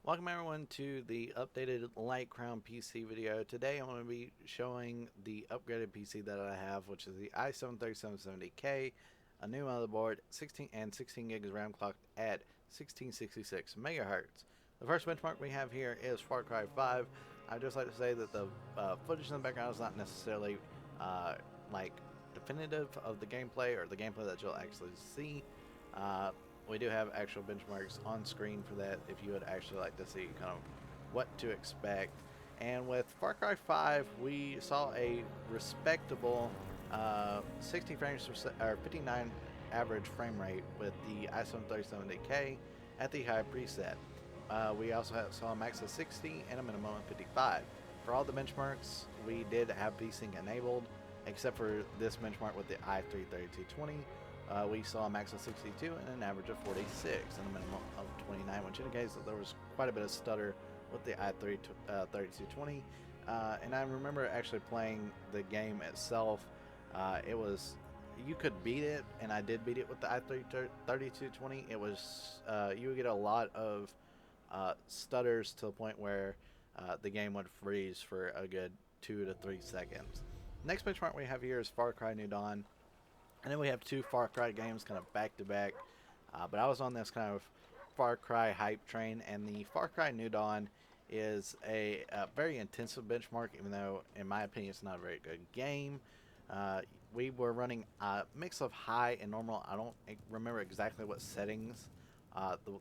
Welcome everyone to the updated LYTE Crown PC video. Today I'm going to be showing the upgraded PC that I have, which is the i7-3770K, a new motherboard, 16 gigs of RAM clocked at 1666 megahertz. The first benchmark we have here is Far Cry 5. I'd just like to say that the footage in the background is not necessarily like definitive of the gameplay or the gameplay that you'll actually see. We do have actual benchmarks on screen for that if you would actually like to see kind of what to expect. And with Far Cry 5, we saw a respectable 60 frames per second, or 59 average frame rate with the i7-3770K at the high preset. We also saw a max of 60 and a minimum of 55. For all the benchmarks, we did have VSync enabled, except for this benchmark with the i3-3220. We saw a max of 62 and an average of 46 and a minimum of 29, which indicates that there was quite a bit of stutter with the i3-3220. And I remember actually playing the game itself. It was, you could beat it, and I did beat it with the i3-3220. It was, you would get a lot of stutters to the point where the game would freeze for a good 2 to 3 seconds. Next benchmark we have here is Far Cry New Dawn. And then we have two Far Cry games kind of back to back, but I was on this kind of Far Cry hype train, and the Far Cry New Dawn is a very intensive benchmark, even though in my opinion it's not a very good game. We were running a mix of high and normal. I don't remember exactly what settings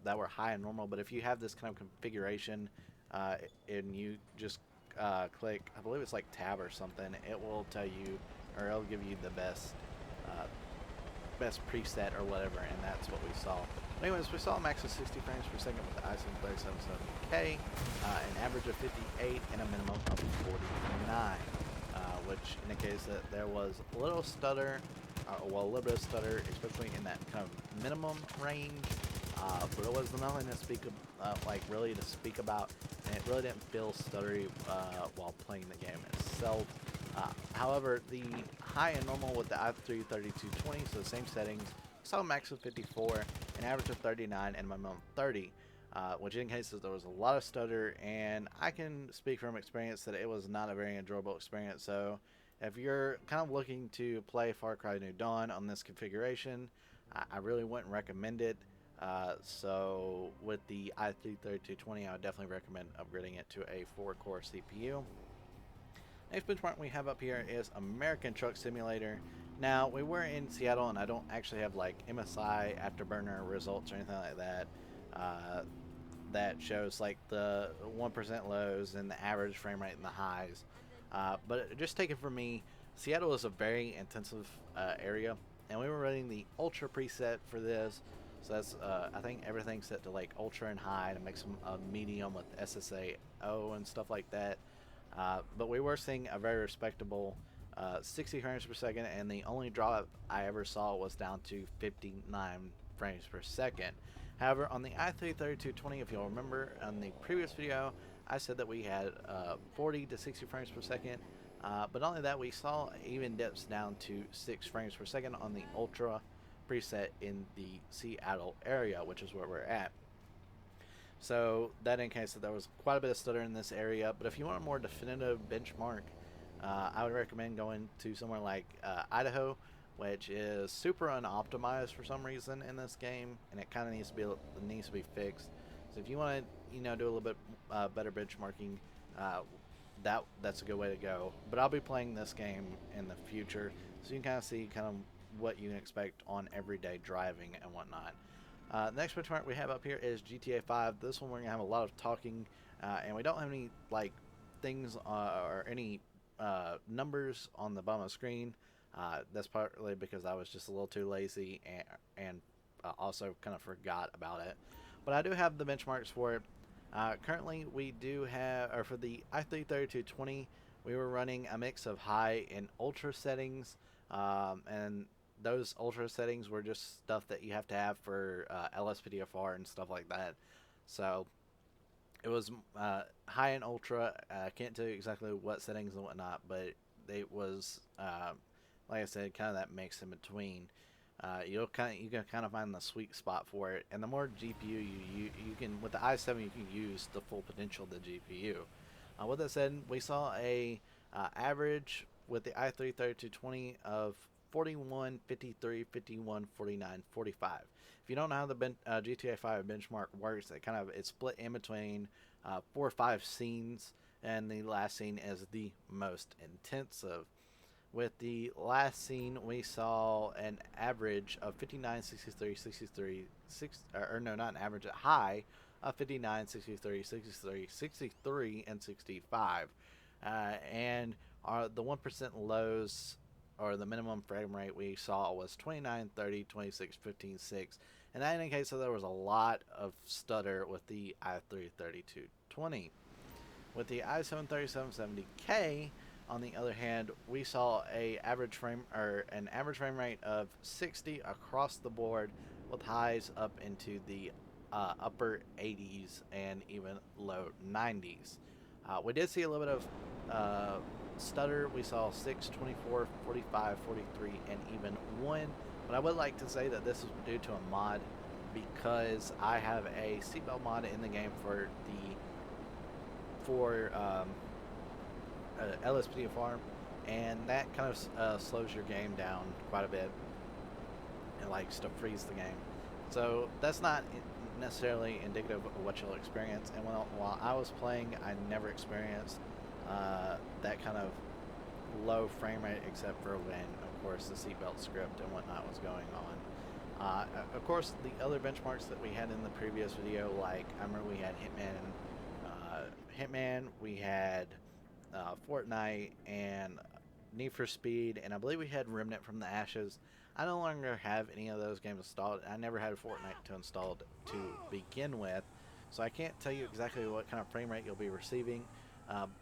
that were high and normal, but if you have this kind of configuration and you just click, I believe it's like tab or something, it will tell you, or it'll give you the best preset or whatever, and that's what we saw. Anyways, we saw a max of 60 frames per second with the i7-3770K, an average of 58 and a minimum of 49, which indicates that there was a little stutter, well, a little bit of stutter, especially in that kind of minimum range, but it was nothing to speak of, like really to speak about, and it really didn't feel stuttery while playing the game itself. However, the high and normal with the i3-3220, so the same settings, saw a max of 54, an average of 39, and a minimum of 30, which indicates that there was a lot of stutter, and I can speak from experience that it was not a very enjoyable experience. So if you're kind of looking to play Far Cry New Dawn on this configuration, I really wouldn't recommend it. So with the i3-3220, I would definitely recommend upgrading it to a 4-core CPU. Next benchmark we have up here is American Truck Simulator. Now, we were in Seattle, and I don't actually have like MSI Afterburner results or anything like that that shows like the 1% lows and the average frame rate and the highs. But just take it from me, Seattle is a very intensive area, and we were running the Ultra preset for this. So that's, I think everything's set to like Ultra and High to make some medium with SSAO and stuff like that. But we were seeing a very respectable 60 frames per second, and the only drop I ever saw was down to 59 frames per second. However, on the i3-3220, if you'll remember on the previous video, I said that we had 40 to 60 frames per second, but not only that, we saw even dips down to 6 frames per second on the Ultra preset in the Seattle area, which is where we're at. So that indicates that there was quite a bit of stutter in this area. But if you want a more definitive benchmark, I would recommend going to somewhere like Idaho, which is super unoptimized for some reason in this game, and it kind of needs to be fixed. So if you want to, do a little bit better benchmarking, that's a good way to go. But I'll be playing this game in the future, so you can kind of see what you can expect on everyday driving and whatnot. Next benchmark we have up here is GTA 5. This one we're gonna have a lot of talking, and we don't have any like things or any numbers on the bottom of the screen. That's partly because I was just a little too lazy and also kind of forgot about it. But I do have the benchmarks for it. Currently, we do have, or for the i3-3220, we were running a mix of high and ultra settings, and those ultra settings were just stuff that you have to have for LSPDFR and stuff like that. So it was high and ultra. I can't tell you exactly what settings and whatnot, but it was, like I said, kind of that mix in between. You can kind of find the sweet spot for it, and the more GPU you can, with the i7 you can use the full potential of the GPU. With that said, we saw a average with the i3 3220 of 41, 53, 51, 49, 45. If you don't know how the GTA 5 benchmark works, it's split in between 4 or 5 scenes, and the last scene is the most intensive. With the last scene, we saw an average of 59, 63, 63, or no, not an average, a high of 59, 63, 63, 63, and 65. And the 1% lows, or the minimum frame rate we saw, was 29, 30, 26, 15, 6. And that indicates that there was a lot of stutter with the i3 3220. With the i7 3770K, on the other hand, we saw an average frame rate of 60 across the board, with highs up into the upper 80s and even low 90s. We did see a little bit of stutter. We saw 6, 24, 45, 43, and even 1. But I would like to say that this is due to a mod, because I have a seatbelt mod in the game for LSPD farm, and that kind of slows your game down quite a bit. It likes to freeze the game, so that's not necessarily indicative of what you'll experience. And while I was playing, I never experienced that kind of low frame rate, except for when, of course, the seatbelt script and whatnot was going on. Of course, the other benchmarks that we had in the previous video, like I remember we had Hitman, we had Fortnite, and Need for Speed, and I believe we had Remnant from the Ashes. I no longer have any of those games installed. I never had Fortnite to install to begin with, so I can't tell you exactly what kind of frame rate you'll be receiving.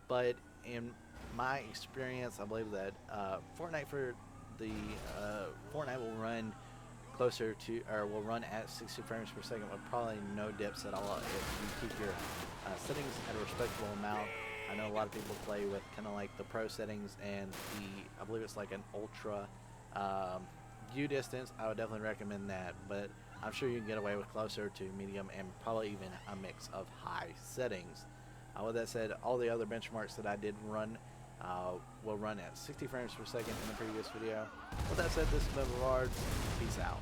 But in my experience, I believe that Fortnite will run closer to, or will run at 60 frames per second with probably no dips at all if you keep your settings at a respectable amount. I know a lot of people play with kind of like the pro settings and I believe it's like an ultra view distance. I would definitely recommend that, but I'm sure you can get away with closer to medium and probably even a mix of high settings. With that said, all the other benchmarks that I did run will run at 60 frames per second in the previous video. With that said, this is Motherboard. Peace out.